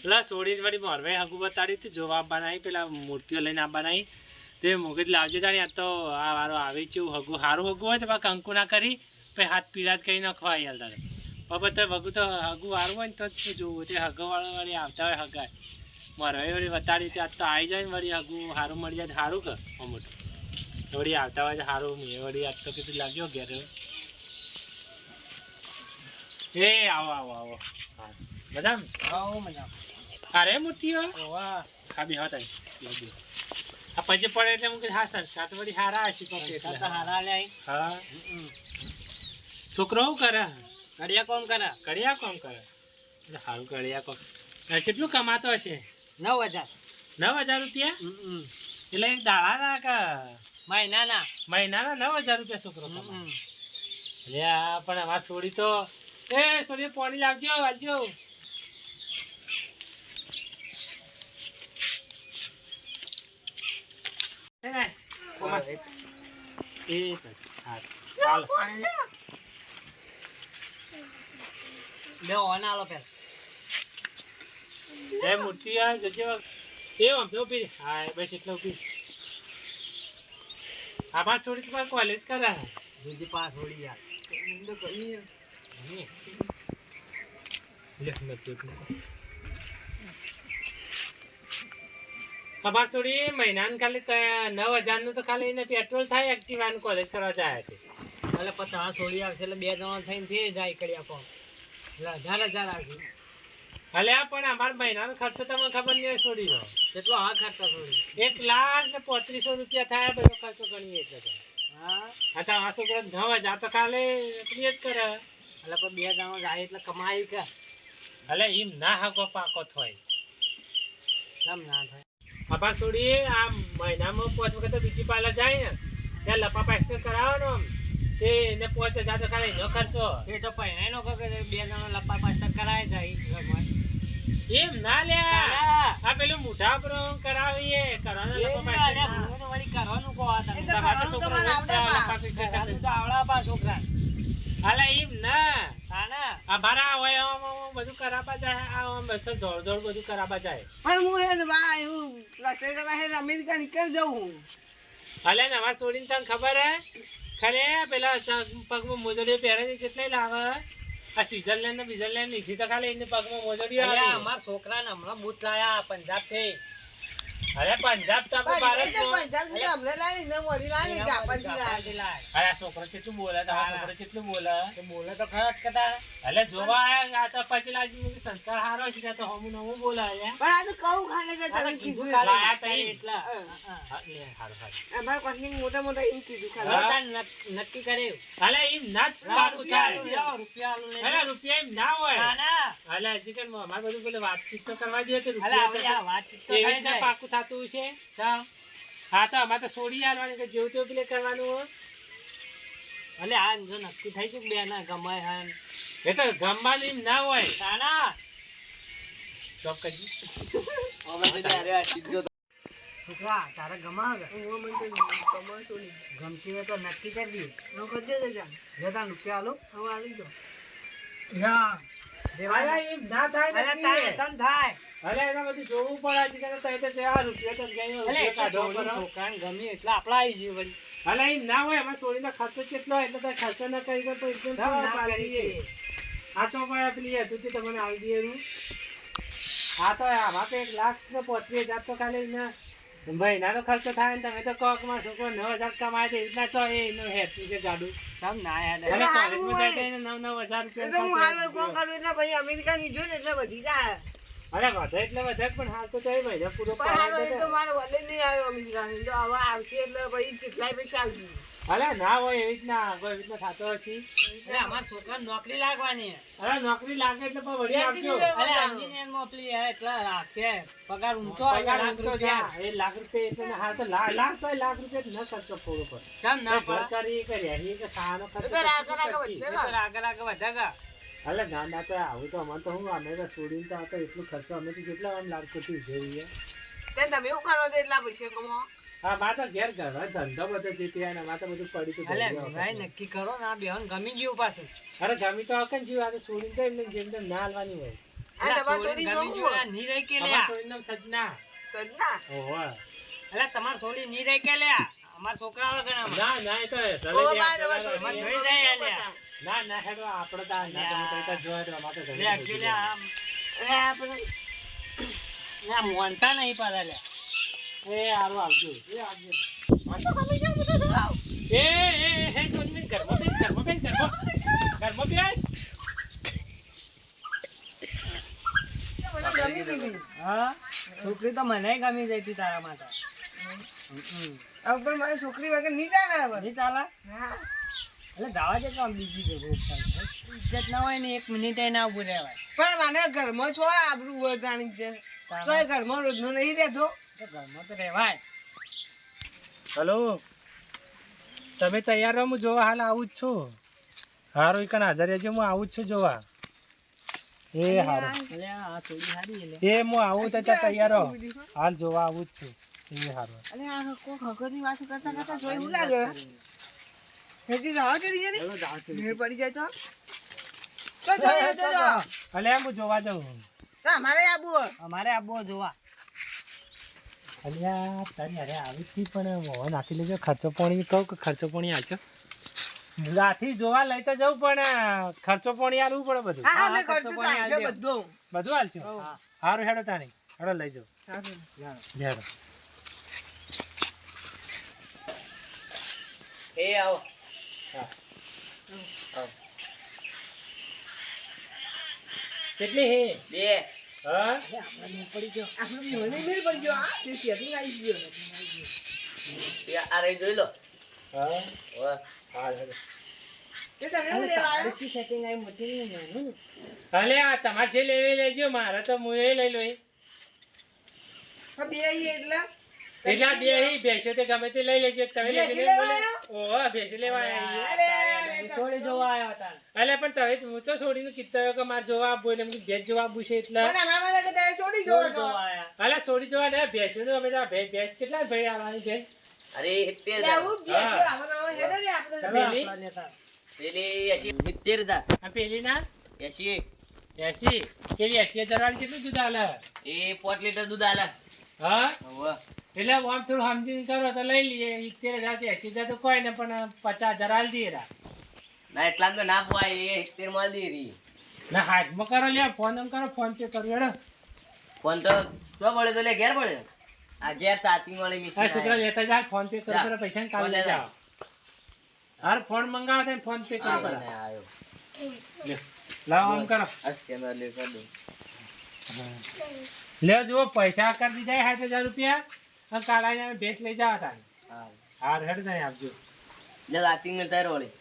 પેલા સોડી વળી મોરવે હગુ બતાડી હતી જોવા આવવાના આવી પેલા મૂર્તિઓ લઈને આવવાના આવી તે મોગજ લાવજે જાણી આ તો આ વારો આવી છે હગુ સારું હગુ હોય તો પાછું કંકુ ના કરી પછી હાથ પીડા જ કહી નાખવા યાર તારે બાબત તો હગુ તો હગુ સારું હોય ને તો જ જોવું તે હગવાળા વળી આવતા હોય હગાય મોરવે વળી બતાડી હતી આજ તો આવી જાય ને વળી હગુ સારું મળી જાય સારું કર મોટું વળી આવતા હોય તો સારું મેં વળી આજ તો કીધું લાગ્યો ઘેર એ આવો આવો આવો હા બધા આવો મજા અરે મૂર્તિઓ વાહ ખાબી હોત આ પછી પડે એટલે હું હા સંસ્કાર તો વળી હારા હશે એટલે હારા લે હા છોકરો શું કરે કડિયા કોમ કરે કડિયા કોમ કરે એટલે સારું કડિયા કોમ કેટલું કમાતો હશે 9000 રૂપિયા એટલે એક દાડા ના કે મહિનાના 9000 રૂપિયા છોકરો કમાય એટલે આ પણ અમારે છોડી તો એ છોડી પાણી લાવજો આવજો મૂર્તિ બસ એટલે ઉભી આભાર છોડી તમારે કોલેજ કરે પાસ હોડી યાર ખબર છોડી મહિનાને ખાલી 9000 નું તો ખાલી એને પેટ્રોલ થાય એક્ટિવા કોલેજ કરવા જાય છે એટલે 50 હોડી આવશે એટલે 2 જણા થઈને થઈ જાય કડિયા કોમ એટલે 1000 આવશે અલ્યા પણ અમારા મહિનાનો ખર્ચો તમને ખબર નહીં છોડી નો કેટલો હા ખર્ચો છોડી 1,35,000 રૂપિયા થાય બધો ખર્ચો ગણીએ એટલે હા તો આ છોકરો 9000 તો ખાલે એટલી જ કરે એટલે પણ 2 જણા જાય એટલે કમાઈ કે અલે એમ ના હગો પાકો થાય કેમ ના થાય અપાર છોડી આ મહિનામાં 5 વખત બ્યુટી પાર્લર જાય ને ત્યાં લપાપા એક્સચેન્જ કરાવવાનો તે એને 5000 તો ખાલી એનો ખર્ચો એ તો પહેલા નો કે 2 જણા લપા પાસ્તા કરાય જાય ઘરમાં એમ ના લે આ પેલું મુઠા પર કરાવીએ કરવાનો લપાપા વળી કરવાનું કો આ તમે તમારા છોકરા આવડા પા છોકરા હાલે એમ ના તાના આ ભરા હોય બધું કરાવવા જાય આ બસ દોડ બધું કરાવવા જાય પણ હું હે બા હું રસ્તે કરવા હે અમેરિકા નીકળ જાઉં હાલે ને અમાર છોડીને તને ખબર હે ખરે પેલા પગમાં મોજડીઓ પહેરે છે કેટલે લાવે આ સ્વિટરલેન્ડ ને બીઝરલેન્ડ લીધી તો ખાલી એને પગમાં મોજડીઓ આવે અમાર છોકરાને હમણાં બૂટ લાયા પંજાબ થી અરે પંજાબ તો આપણે ભારતમાં હમણે લાવી ને મોરી લાવી જાપાનથી લાવી અરે આ છોકરો કેટલું બોલે તો આ છોકરો કેટલું બોલે બોલે તો ખરા જ કદા એટલે જોવા આયા આ તો પછી લાજી સંસ્કાર હારો છે તો હમું નવું બોલે આયા પણ આ તો કહું ખાને કે તમે કીધું લાયા તો એટલા લે હારો અમાર કંપની મોટા એમ કીધું ખાલી નક્કી કર્યું અલે એમ ના પાકું થાય રૂપિયા આલું અરે રૂપિયા એમ ના હોય ના અલે હજી કે અમાર બધું પેલે વાતચીત તો કરવા જોઈએ છે અલે આ વાતચીત તો એવી રીતે પાકું થતું છે હા તો અમારે તો છોડી આવવાની કે જેવું તેવું પેલે કરવાનું હોય અલે આ જો નક્કી થઈ ગયું બે ના ગમાય હા એ તો ગમવાનું એમ ના હોય તાના તો કજી છોકરા તારે ગમાવે હું મને તો કમર છોડી ગમતી હોય તો નક્કી કરી દે નો કરી દે જા જતા રૂપિયા આલો હવે આવી જો યા અરે એમ ના થાય અરે તારે તન થાય અરે એના બધું જોવું પડે હજી કે તો આ રૂપિયા તો ગઈ કાઢો છોકરાને ગમે એટલે આપડા આવી જઈએ વળી અલે એમ ના હોય એમાં છોડીને ખર્ચો કેટલો એટલે તો ખર્ચો ના કરી તો એકદમ ના કરીએ આ તો ભાઈ પેલી હતું કે તમને આવી દઈએ એનું હા તો આમાં તો 1,35,000 તો ખાલી એના મહિનાનો ખર્ચો થાય ને તમે તો કોકમાં છોકરો 9,000 કમાય છે એટલા તો એનો હેતુ છે ગાડું સમ ના યાદ અરે કોલેજમાં જાય તો એને 9,000 એટલે હું હાલ કોમ રૂપિયા કરું એટલે ભાઈ અમેરિકા ની જો ને એટલે વધી જાય અરે વધે એટલે વધે પણ હાલ તો તોય મહિના પૂરો પણ હાલો એ તો મારો વડે નહીં આવ્યો અમેરિકા ની તો હવે આવશે એટલે ભાઈ જેટલાય પૈસા આવશે અરે ના હોય એવી રીતના થતો હશે અરે અમાર છોકરાને નોકરી લાગવાની અરે નોકરી લાગે એટલે પણ વળી આપજો અરે એન્જિનિયર મોકલી હે એટલે રાખે પગાર ઊંચો એ લાખ રૂપિયા એટલે હાલ તો લાખ તો લાખ રૂપિયા ન ખર્ચો પૂરો પર કેમ ના ઘર કરી કે રહી કે ખાવાનો ખર્ચો આગળ વધાગા અલે ના ના તો આવું તો અમારે તો હું અમે તો છોડીને તો આ તો એટલું ખર્ચો અમે તો કેટલા આમ લાડકોથી ઉજવીએ તમે એવું કરો તો એટલા પૈસા કમાવો હા મારે તો ઘેર ઘર ધંધો બધો જીતી ને મારે તો બધું પડી તો ભાઈ નક્કી કરો ને આ બેહન ગમી ગયું પાછું અરે ગમી તો હકે જીવ આ તો છોડીને તો એમને જેમ તેમ ના હાલવાની હોય આ તમાર છોડી ગમી જોવું જોયા ની રહી કે અમાર લ્યા છોડીનું નામ સજના. સજના ઓહો. અલા તમાર છોડી ની રહી કે લ્યા અમાર છોકરાઓ ગણામાં ના ના એ તો સલે ઓ જે બા તમાર આપેલા છોડી છે. જોઈ જાય લ્યા. ના ના હેડો આપણે તો ના તમે તો એ તો જોયા તો અમારે તો લે actually આમ અરે આપણે ના મોનતા નહીં પાછા લ્યા એ હારું આવજો. એ આવજો હે સોનમી ઘરમાં બેસ. ઘરમાં બેસ. મને ગમી દીધી હા છોકરી તો મને ગમી જઈ હતી તારા માટે હવે પણ મારી છોકરી વગર નહીં ચાલે હવે નહીં ચાલે હા એટલે જવા દે કામ બીજી જગ્યાએ ઇજ્જત ના હોય ને 1 મિનિટ ના ઉભું રહેવાય પણ મને ઘરમાં છો આબરૂ વધાની છે તો એ ઘરમાં રોજનો નહીં રહેતો તો ઘરમાં તો રહેવાય હલો તમે તૈયાર રહો, હું જોવા હાલ આવું જ છું. હારું એકન હાજર રહેજો, હું આવું જ છું જોવા. એ હારું એટલે આ છોડી સારી એટલે એ હું આવું તો ત્યાં તૈયાર રહો, હાલ જોવા આવું જ છું. એ હારું અરે આ કોઈ હગરની વાત કરતા કરતા જોઈ શું લાગે હેજી રાહ ચડી જાય ચલો જાઓ છો ને પડી જાય તો જો અલે હું જોવા જાઉં. અમારે આબુ અમારે આ બહુ જોવા અલ્યા તારી અરે આવી હતી પણ મોહ નાખી લેજો. ખર્ચો પાણી કહું કે ખર્ચો પાણી આલશો? રાથી જોવા લઈ તો જવું પણ ખર્ચો પાણી આલવું પડે બધું. હા હા, મેં ખર્ચો ખર્ચો પાણી તો આલજો. બધો બધું આલશો? હા. હારું હેડો તાણી હેડો લઈ જાઓ. હેડો. એ આવો કેટલી હે? 2 હા પડી ગયો આપણે મને મેળ પડી ગયો આ તે સેટિંગ આવી ગયો આ રહી જોઈ લો હા હાલ હેડો. તે તમે શું લેવા આવ્યા? સેટિંગ આવી મોટી નહીં અલે આ તમારે જે લેવી લેજો, મારે તો હું એ લઈ લો. આ બે અહીં એટલે એટલા બે હી ભેંસો તે ગમે તે લઈ લેજો. તમે ભેંસી લેજો લેવા આવ્યો? ઓહો ભેંસી લેવા આવ્યા. અરે છોડી જોવા આવ્યા હતા અલે પણ તમે ઊંચો છોડીને કીધું કે મારે જોવા આપવું એટલે મેં ભેંસ જોવા આપવું છે એટલે. મને અમારા માટે કે તમે છોડી જોવા છોડી છો જોવા આવ્યા અલે છોડી જોવા ને ભેંસો તો અમે તો ભેંસ કેટલા ભાઈ આવવાની ભેંસ? અરે એટલે આવું બે હા. છે આવો નવો હેડો ને આપણે તમે- પેલી? આપણા લેતા. પેલી 70,000 આ પેલી ના 80 80 પેલી 80,000 વાળી કેટલું દૂધ આલે? એ 5 લીટર દૂધ આલે હા હવે એટલે આમ થોડું સમજીને કરો તો લઈ લઈએ. 70,000 થી 80,000 તો કોઈ ને પણ 50,000 આલી દઈએ રા. ના એટલામાં તો ના પોવાય એ 70 માં આલી દીધી ના હાથમાં કરો લે, ફોન એમ કરો, ફોન પે કરો હેડો. ફોન તો તો પડે તો લે ઘેર પડે આ ઘેર ચાર્જિંગ વાળી આ મિશન છોકરા લેતા જા, ફોન પે કરો જા. પેલા પૈસા કાલ ફોન લઈ લઈ જાઓ. હાર ફોન મંગાવો તો ફોન પે કરો પેલા. આયો લે, લાવો આમ કરો. આ સ્કેનર લે કર દો લે જુઓ પૈસા કરી દીધા 60,000 રૂપિયા અને કાળાને ભેંસ લઈ જાવ તારે. હા હાર હેડ જાય આપજો. લે ચાર્જિંગ ને તાર વાળી